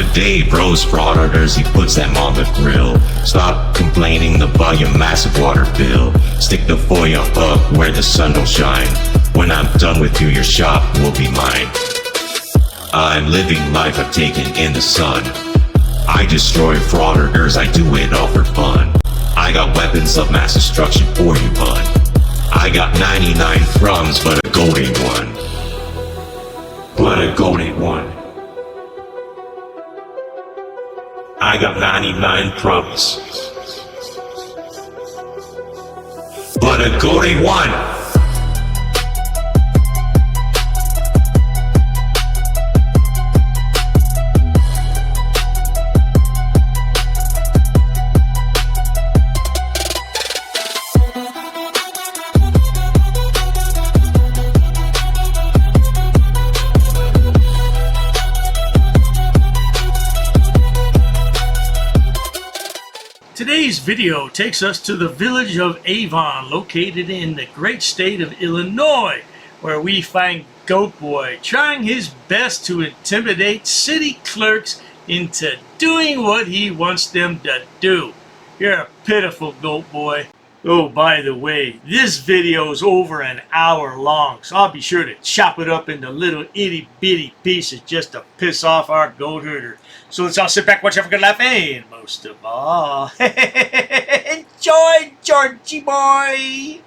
today, bros, frauditors, he puts them on the grill. Stop complaining about your massive water bill. Stick the foil up where the sun don't shine. When I'm done with you, your shop will be mine. I'm living life I've taken in the sun. I destroy frauditors, I do it all for fun. I got weapons of mass destruction for you, bud. I got 99 crumbs, but a goat ain't one. But a goat ain't one. I got 99 crumbs, but a goat ain't one. Today's video takes us to the village of Avon, located in the great state of Illinois, where we find GoatBoy trying his best to intimidate city clerks into doing what he wants them to do. You're a pitiful GoatBoy. Oh, by the way, this video is over an hour long, so I'll be sure to chop it up into little itty-bitty pieces just to piss off our goat herder. So let's all sit back, watch, have a good laugh, and most of all, enjoy, Georgie boy!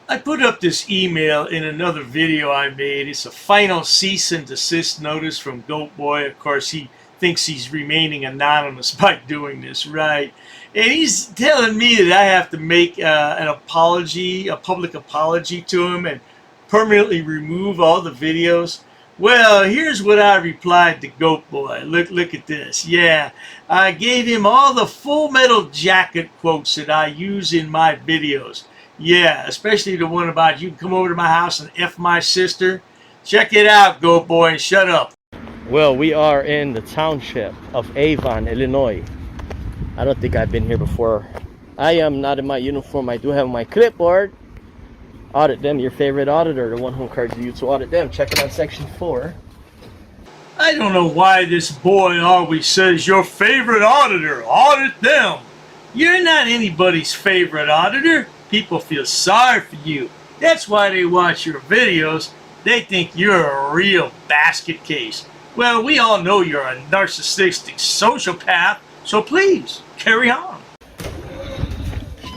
I put up this email in another video I made. It's a final cease and desist notice from GoatBoy. Of course, he thinks he's remaining anonymous by doing this, right? And he's telling me that I have to make an apology, a public apology to him and permanently remove all the videos. Well, here's what I replied to GoatBoy. Look at this. Yeah, I gave him all the Full Metal Jacket quotes that I use in my videos. Yeah, especially the one about you can come over to my house and F my sister. Check it out, GoatBoy, and shut up. Well, we are in the township of Avon, Illinois. I don't think I've been here before. I am not in my uniform. I do have my clipboard. Audit them, your favorite auditor, the one who encourages you to audit them. Check it out, section 4. I don't know why this boy always says your favorite auditor. Audit them. You're not anybody's favorite auditor. People feel sorry for you. That's why they watch your videos. They think you're a real basket case. Well, we all know you're a narcissistic sociopath, so please, carry on.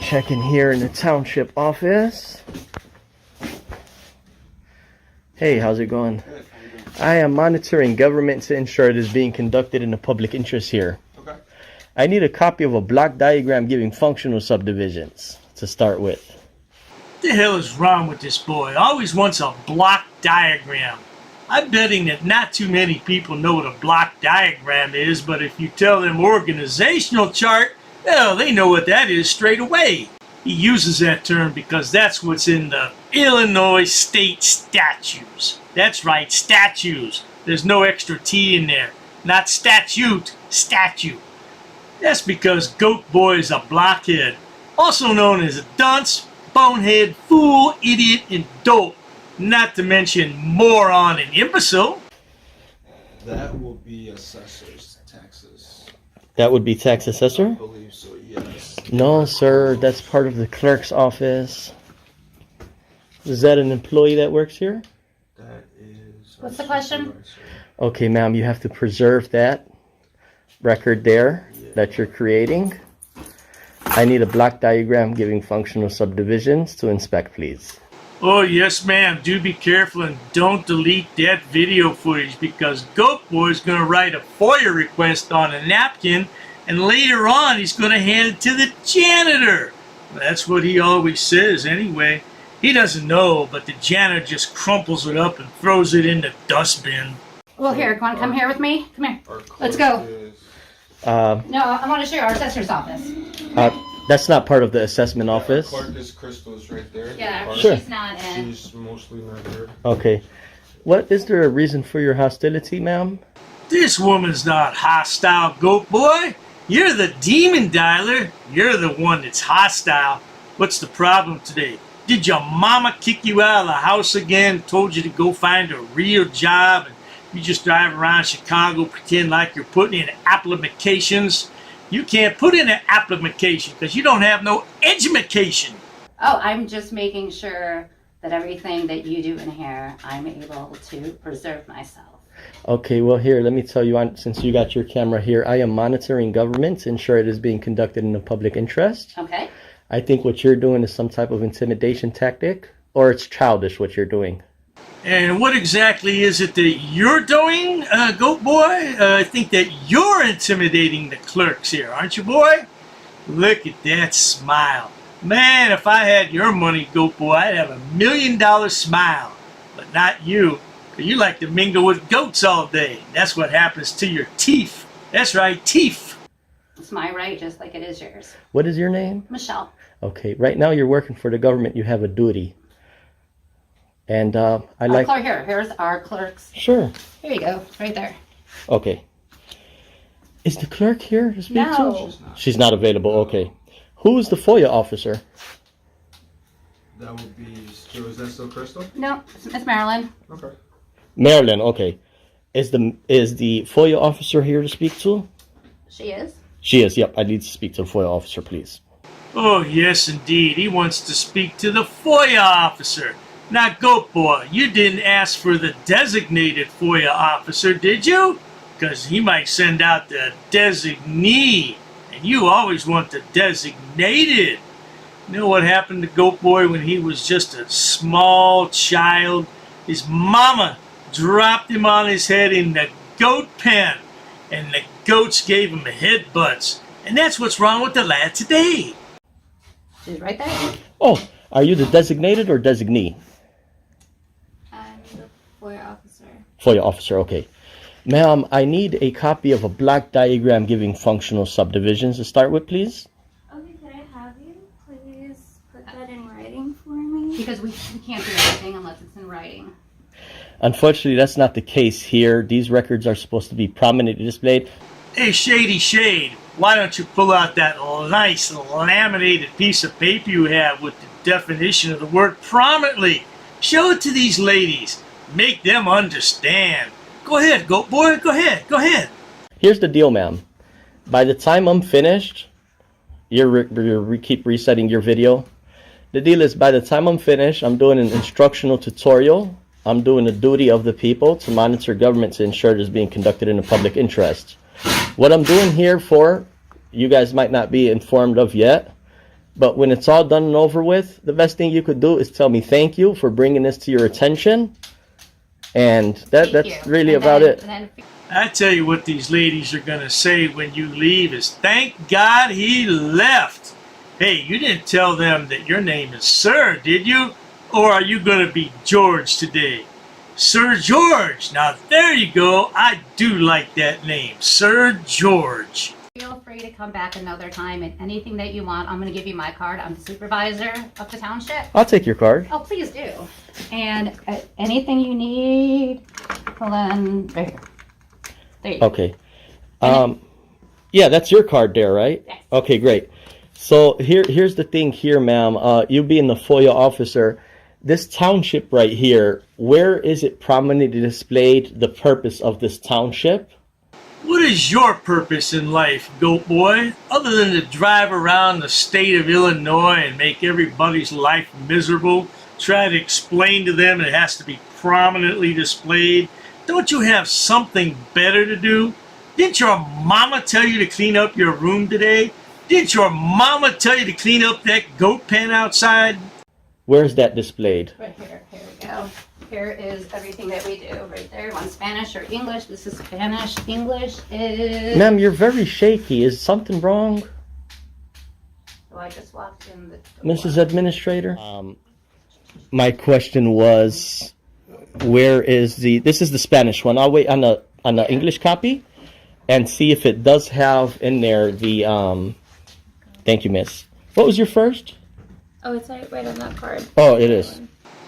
Check in here in the township office. Hey, how's it going? Good. How you doing? I am monitoring government to ensure it is being conducted in the public interest here. Okay. I need a copy of a block diagram giving functional subdivisions to start with. What the hell is wrong with this boy? Always wants a block diagram. I'm betting that not too many people know what a block diagram is, but if you tell them organizational chart, well, they know what that is straight away. He uses that term because that's what's in the Illinois state statutes. That's right, statutes. There's no extra T in there. Not statute, statute. That's because GoatBoy is a blockhead, also known as a dunce, bonehead, fool, idiot, and dope. Not to mention moron and imbecile. That will be assessor's taxes. That would be tax I assessor? believe so, yes. No, sir. That's part of the clerk's office. Is that an employee that works here? That is... What's the question? supervisor. Okay, ma'am, you have to preserve that record there that you're creating. I need a block diagram giving functional subdivisions to inspect, please. Oh, yes, ma'am. Do be careful and don't delete that video footage because GoatBoy is going to write a FOIA request on a napkin and later on he's going to hand it to the janitor. That's what he always says anyway. He doesn't know, but the janitor just crumples it up and throws it in the dustbin. Well, here, want to come here with me? Come here. Our clerk Let's go. is- No, I want to show you our assessor's office. That's not part of the assessment office. Clerk is Crystal's right there. Yeah, Our- Sure. she's not in. She's mostly not here. Okay. What is there a reason for your hostility, ma'am? This woman's not hostile, GoatBoy. You're the demon dialer. You're the one that's hostile. What's the problem today? Did your mama kick you out of the house again, told you to go find a real job, and You just drive around Chicago, pretend like you're putting in applications. You can't put in an application because you don't have no education. Oh, I'm just making sure that everything that you do in here, I'm able to preserve myself. Okay, well here, let me tell you, since you got your camera here, I am monitoring government to ensure it is being conducted in the public interest. Okay. I think what you're doing is some type of intimidation tactic, or it's childish what you're doing. And what exactly is it that you're doing, Goat Boy? I think that you're intimidating the clerks here, aren't you, boy? Look at that smile. Man, if I had your money, Goat Boy, I'd have $1 million smile. But not you. You like to mingle with goats all day. That's what happens to your teeth. That's right, teeth. It's my right, just like it is yours. What is your name? Michelle. Okay, right now you're working for the government. You have a duty. And I like... Clerk, here's our clerks. Sure. Here you go, right there. Okay. Is the clerk here to speak No. to? She's not available, okay. Who is the FOIA officer? That would be. So is that still Crystal? No, it's Marilyn. Okay. Marilyn, okay. Is the FOIA officer here to speak to? She is. She is, yep. I need to speak to the FOIA officer, please. Oh, yes, indeed. He wants to speak to the FOIA officer. Now, Goat Boy, you didn't ask for the designated FOIA officer, did you? Because he might send out the designee, and you always want the designated. You know what happened to Goat Boy when he was just a small child? His mama dropped him on his head in the goat pen, and the goats gave him headbutts. And that's what's wrong with the lad today. She's right there. Oh, are you the designated or designee? I'm the FOIA officer. FOIA officer, okay. Ma'am, I need a copy of a block diagram giving functional subdivisions to start with, please. Okay, could I have you please put that in writing for me? Because we can't do anything unless it's in writing. Unfortunately, that's not the case here. These records are supposed to be prominently displayed. Hey, Shady Shade, why don't you pull out that nice laminated piece of paper you have with the definition of the word prominently? Show it to these ladies. Make them understand. Go ahead, Goat Boy. Go ahead. Go ahead. Here's the deal, ma'am. By the time I'm finished, you keep resetting your video. The deal is, by the time I'm finished, I'm doing an instructional tutorial. I'm doing the duty of the people to monitor government to ensure it is being conducted in the public interest. What I'm doing here for, you guys might not be informed of yet, but when it's all done and over with, the best thing you could do is tell me thank you for bringing this to your attention. And that's really about it. I tell you what these ladies are going to say when you leave is, thank God he left. Hey, you didn't tell them that your name is Sir, did you? Or are you going to be George today? Sir George. Now there you go. I do like that name, Sir George. Feel free to come back another time, and anything that you want, I'm going to give you my card. I'm the supervisor of the township. I'll take your card. Oh, please do. And anything you need, well then, right here. There you go. Okay. Yeah, that's your card there, right? Yes. Okay, great. So here's the thing here, ma'am. You being the FOIA officer, this township right here, where is it prominently displayed, the purpose of this township? What is your purpose in life, Goat Boy, other than to drive around the state of Illinois and make everybody's life miserable? Try to explain to them it has to be prominently displayed. Don't you have something better to do? Didn't your mama tell you to clean up your room today? Didn't your mama tell you to clean up that goat pen outside? Where's that displayed? Right here. Here we go. Here is everything that we do right there. Want Spanish or English? This is Spanish. English is... Ma'am, you're very shaky. Is something wrong? Oh, I just walked in the door. Mrs. Administrator? My question was, where is this is the Spanish one. I'll wait on the English copy and see if it does have in there the, thank you, miss. What was your first? Oh, it's right on that card. Oh, it is.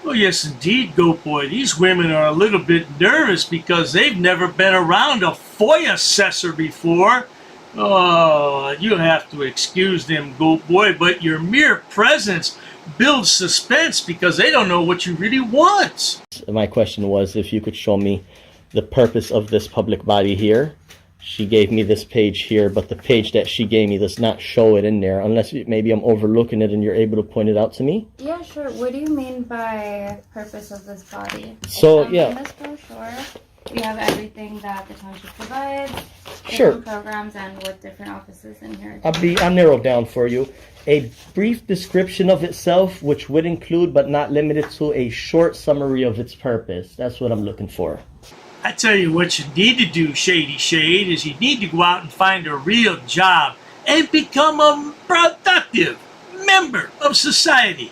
Oh, yes, indeed, Goat Boy. These women are a little bit nervous because they've never been around a FOIA assessor before. Oh, you have to excuse them, Goat Boy, but your mere presence builds suspense because they don't know what you really want. My question was if you could show me the purpose of this public body here. She gave me this page here, but the page that she gave me does not show it in there, unless maybe I'm overlooking it and you're able to point it out to me. Yeah, sure. What do you mean by purpose of this body? So, In yeah. this brochure, we have everything that the township provides, Sure. different programs, and what different offices in here. I'll narrow down for you. A brief description of itself, which would include but not limited to a short summary of its purpose. That's what I'm looking for. I tell you what you need to do, Shady Shade, is you need to go out and find a real job and become a productive member of society.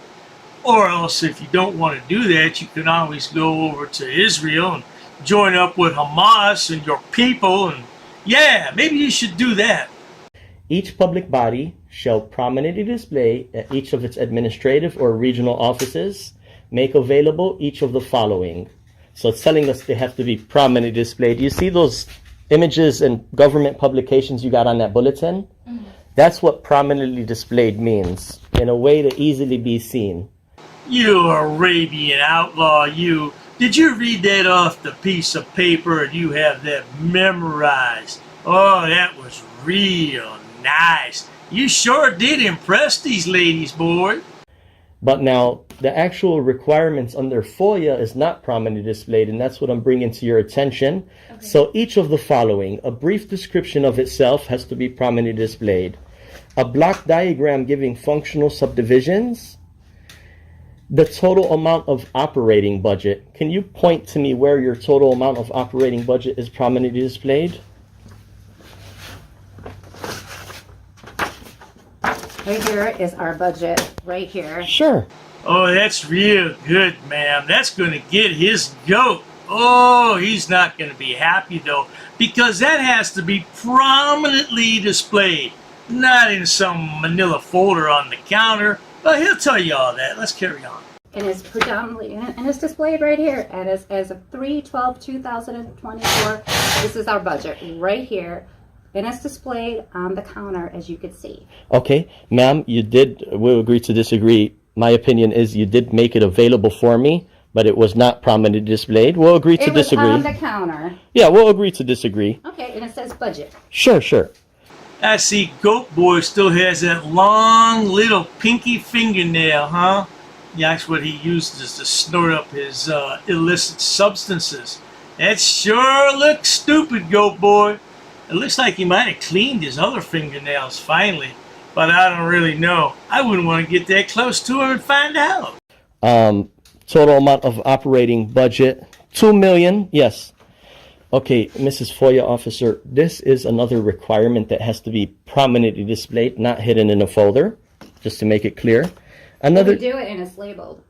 Or else, if you don't want to do that, you can always go over to Israel and join up with Hamas and your people, and yeah, maybe you should do that. Each public body shall prominently display at each of its administrative or regional offices, make available each of the following. So it's telling us they have to be prominently displayed. You see those images and government publications you got on that bulletin? Mm-hmm. That's what prominently displayed means, in a way to easily be seen. You Arabian outlaw, you. Did you read that off the piece of paper and you have that memorized? Oh, that was real nice. You sure did impress these ladies, boy. But now, the actual requirements under FOIA is not prominently displayed, and that's what I'm bringing to your attention. Okay. So each of the following, a brief description of itself has to be prominently displayed. A block diagram giving functional subdivisions. The total amount of operating budget. Can you point to me where your total amount of operating budget is prominently displayed? Right here is our budget, right here. Sure. Oh, that's real good, ma'am. That's going to get his goat. Oh, he's not going to be happy, though, because that has to be prominently displayed, not in some manila folder on the counter. But he'll tell you all that. Let's carry on. And it's predominantly, and it's displayed right here. And as of 3/12/2024, this is our budget right here. And it's displayed on the counter, as you can see. Okay, ma'am, we'll agree to disagree. My opinion is you did make it available for me, but it was not prominently displayed. We'll agree to disagree. It was on the counter. Yeah, we'll agree to disagree. Okay, and it says budget. I Sure. see GoatBoy still has that long little pinky fingernail, huh? Yeah, that's what he uses to snort up his illicit substances. That sure looks stupid, GoatBoy. It looks like he might have cleaned his other fingernails finally, but I don't really know. I wouldn't want to get that close to him and find out. Total amount of operating budget, $2 million, yes. Okay, Mrs. FOIA officer, this is another requirement that has to be prominently displayed, not hidden in a folder, just to make it clear. We do it and it's labeled.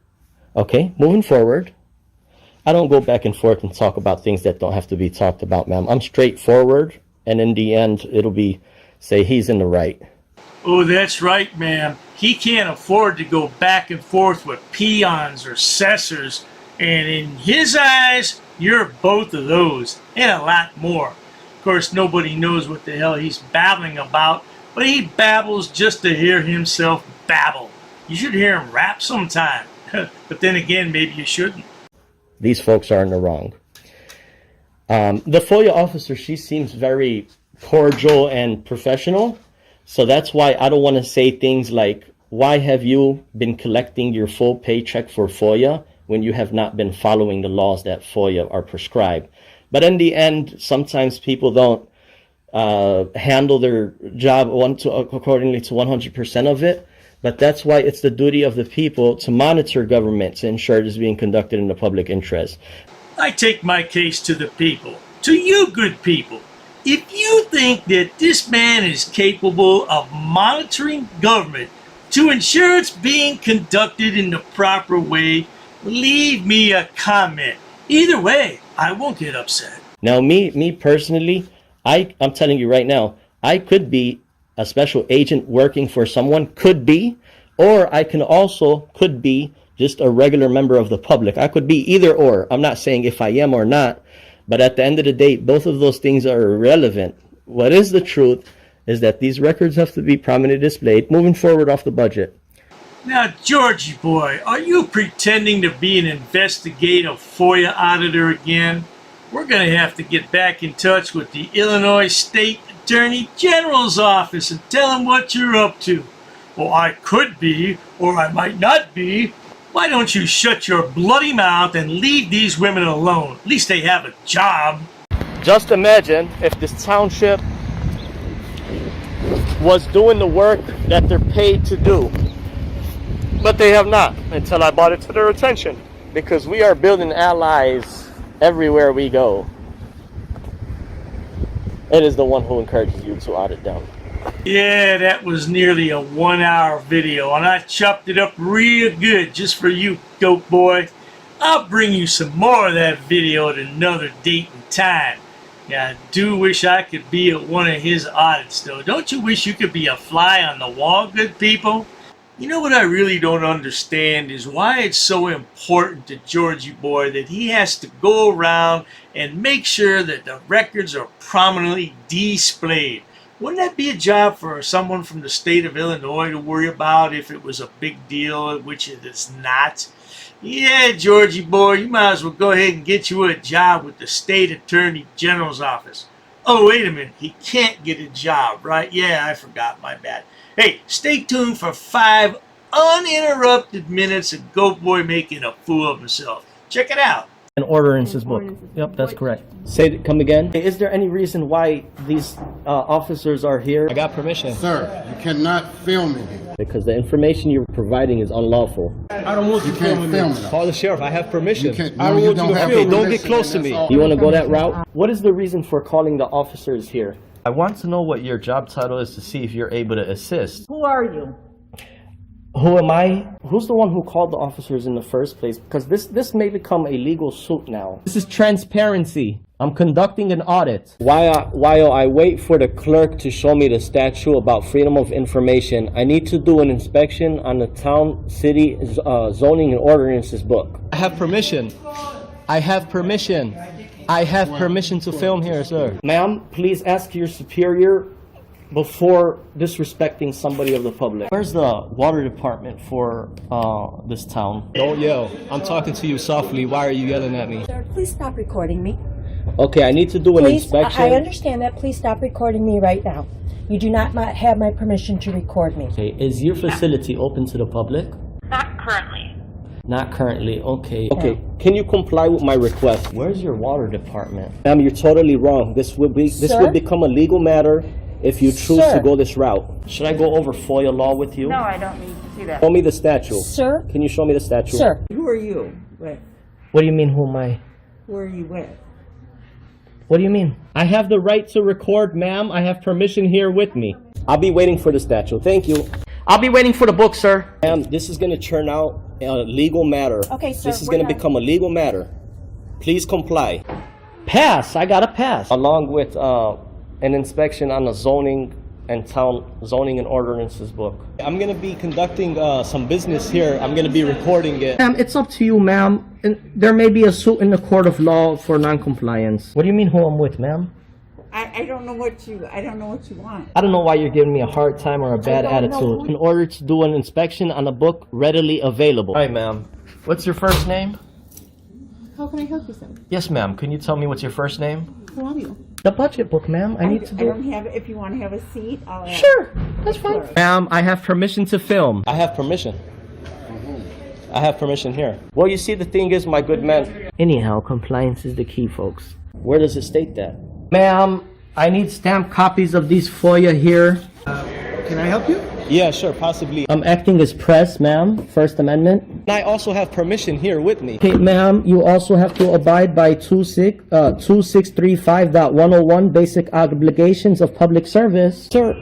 Okay, moving forward. I don't go back and forth and talk about things that don't have to be talked about, ma'am. I'm straightforward. And in the end, it'll be, say, he's in the right. Oh, that's right, ma'am. He can't afford to go back and forth with peons or assessors. And in his eyes, you're both of those and a lot more. Of course, nobody knows what the hell he's babbling about, but he babbles just to hear himself babble. You should hear him rap sometime. But then again, maybe you shouldn't. These folks are in the wrong. The FOIA officer, she seems very cordial and professional. So that's why I don't want to say things like, why have you been collecting your full paycheck for FOIA when you have not been following the laws that FOIA are prescribed? But in the end, sometimes people don't handle their job accordingly to 100% of it. But that's why it's the duty of the people to monitor government to ensure it is being conducted in the public interest. I take my case to the people, to you good people. If you think that this man is capable of monitoring government to ensure it's being conducted in the proper way, leave me a comment. Either way, I won't get upset. Now, me personally, I'm telling you right now, I could be a special agent working for someone, could be, or I could be just a regular member of the public. I could be either or. I'm not saying if I am or not, but at the end of the day, both of those things are irrelevant. What is the truth is that these records have to be prominently displayed moving forward off the budget. Now, Georgie boy, are you pretending to be an investigative FOIA auditor again? we're going to have to get back in touch with the Illinois State Attorney General's office and tell them what you're up to. Well, I could be, or I might not be. Why don't you shut your bloody mouth and leave these women alone? At least they have a job. Just imagine if this township was doing the work that they're paid to do. But they have not, until I brought it to their attention. Because we are building allies everywhere we go. It is the one who encourages you to audit them. Yeah, that was nearly a 1-hour video, and I chopped it up real good just for you, Goat Boy. I'll bring you some more of that video at another date and time. Yeah, I do wish I could be at one of his audits, though. Don't you wish you could be a fly on the wall, good people? You know what I really don't understand is why it's so important to Georgie Boy that he has to go around and make sure that the records are prominently displayed. Wouldn't that be a job for someone from the state of Illinois to worry about if it was a big deal, which it is not? Yeah, Georgie Boy, you might as well go ahead and get you a job with the State Attorney General's office. Oh, wait a minute. He can't get a job, right? Yeah, I forgot. My bad. Hey, stay tuned for 5 uninterrupted minutes of Goat Boy making a fool of himself. Check it out. An ordinances book. Yep, that's correct. Say it, come again. Is there any reason why these officers are here? I got permission. Sir, you cannot film in here. Because the information you're providing is unlawful. I don't want you filming me. Call the sheriff. I have permission. You can't, I no, don't you want don't you to have film. Don't get permission, close to and me. that's all. You want to go that route? What is the reason for calling the officers here? I want to know what your job title is to see if you're able to assist. Who are you? Who am I? Who's the one who called the officers in the first place? Because this may become a legal suit now. This is transparency. I'm conducting an audit. While I wait for the clerk to show me the statute about freedom of information, I need to do an inspection on the town, city, zoning and ordinances book. I have permission. I have permission. I have permission to film here, sir. Ma'am, please ask your superior before disrespecting somebody of the public. Where's the water department for this town? Don't yell. I'm talking to you softly. Why are you yelling at me? Sir, please stop recording me. Okay, I need to do an inspection. I understand that. Please stop recording me right now. You do not have my permission to record me. Okay, is your facility open to the public? Not currently. Not currently, okay. Okay, can you comply with my request? Where's your water department? Ma'am, you're totally wrong. This would become a legal matter if you choose to go this route. Should I go over FOIA law with you? No, I don't need to see that. Show me the statute. Sir? Can you show me the statute? Sir. Who are you with? What do you mean, who am I? Who are you with? What do you mean? I have the right to record, ma'am. I have permission here with me. I'll be waiting for the statute. Thank you. I'll be waiting for the book, sir. Ma'am, this is going to turn out a legal matter. Okay, sir. This is going to become a legal matter. Please comply. Pass. I got a pass. Along with an inspection on the zoning and town zoning and ordinances book. I'm going to be conducting some business here. I'm going to be recording it. Ma'am, it's up to you, ma'am. There may be a suit in the court of law for non-compliance. What do you mean who I'm with, ma'am? I don't know what you want. I don't know why you're giving me a hard time or a bad attitude. In order to do an inspection on a book readily available. Hi, ma'am. What's your first name? How can I help you, sir? Yes, ma'am. Can you tell me what's your first name? Who are you? The budget book, ma'am. I need to do. I don't have it. If you want to have a seat, I'll ask. Sure, that's fine. Ma'am, I have permission to film. I have permission. I have permission here. Well, you see, the thing is, my good man. Anyhow, compliance is the key, folks. Where does it state that? Ma'am, I need stamped copies of these FOIA here. Can I help you? Yeah, sure, possibly. I'm acting as press, ma'am. First Amendment. And I also have permission here with me. Okay, ma'am, you also have to abide by 2635.101 basic obligations of public service. Sir,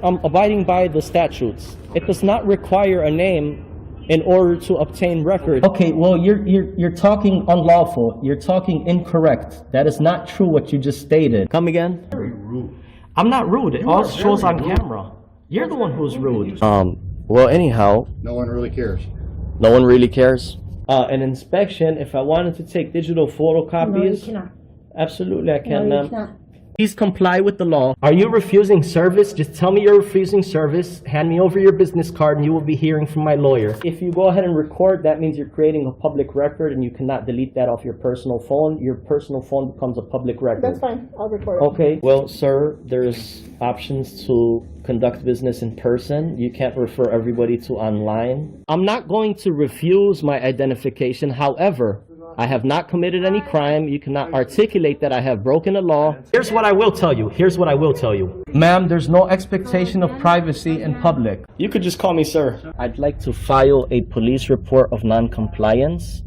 I'm abiding by the statutes. It does not require a name in order to obtain record. Okay, well, you're talking unlawful. You're talking incorrect. That is not true what you just stated. Come again? Very rude. I'm not rude. It all shows on camera. You're the one who's rude. Well, anyhow. No one really cares. No one really cares? An inspection, if I wanted to take digital photocopies. No, you cannot. Absolutely, I can, No, ma'am. you cannot. Please comply with the law. Are you refusing service? Just tell me you're refusing service. Hand me over your business card and you will be hearing from my lawyer. If you go ahead and record, that means you're creating a public record and you cannot delete that off your personal phone. Your personal phone becomes a public record. That's fine. I'll record it. Okay. Well, sir, there's options to conduct business in person. You can't refer everybody to online. I'm not going to refuse my identification. However, I have not committed any crime. You cannot articulate that I have broken the law. Here's what I will tell you. Here's what I will tell you. Ma'am, there's no expectation of privacy in public. You could just call me sir. I'd like to file a police report of non-compliance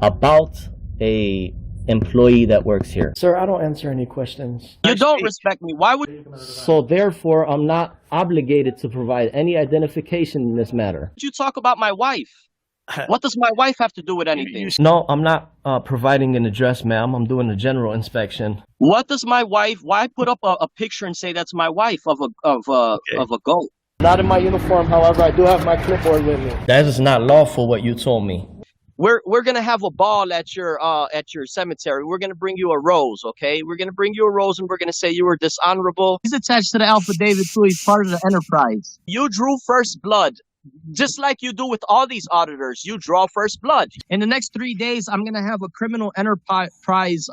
about a employee that works here. Sir, I don't answer any questions. You don't respect me. Why would So therefore, I'm not obligated to provide any identification in this matter. you talk about my wife? What does my wife have to do with anything? No, I'm not providing an address, ma'am. I'm doing a general inspection. What does my wife? Why put up a picture and say that's my wife of a goat? Not in my uniform, however, I do have my clipboard with me. That is not lawful what you told me. We're gonna have a ball at your cemetery. We're gonna bring you a rose, okay? We're gonna bring you a rose and we're gonna say you were dishonorable. He's attached to the affidavit too. He's part of the enterprise. You drew first blood. Just like you do with all these auditors, you draw first blood. In the next 3 days, I'm gonna have a criminal enterprise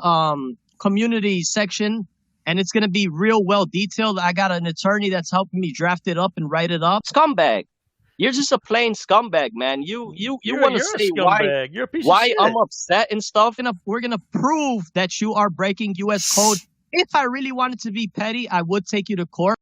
community section, and it's gonna be real well detailed. I got an attorney that's helping me draft it up and write it up. Scumbag. You're just a plain scumbag, man. You want to say why I'm upset and stuff, and we're gonna prove that you are breaking U.S. code. If I really wanted to be petty, I would take you to court.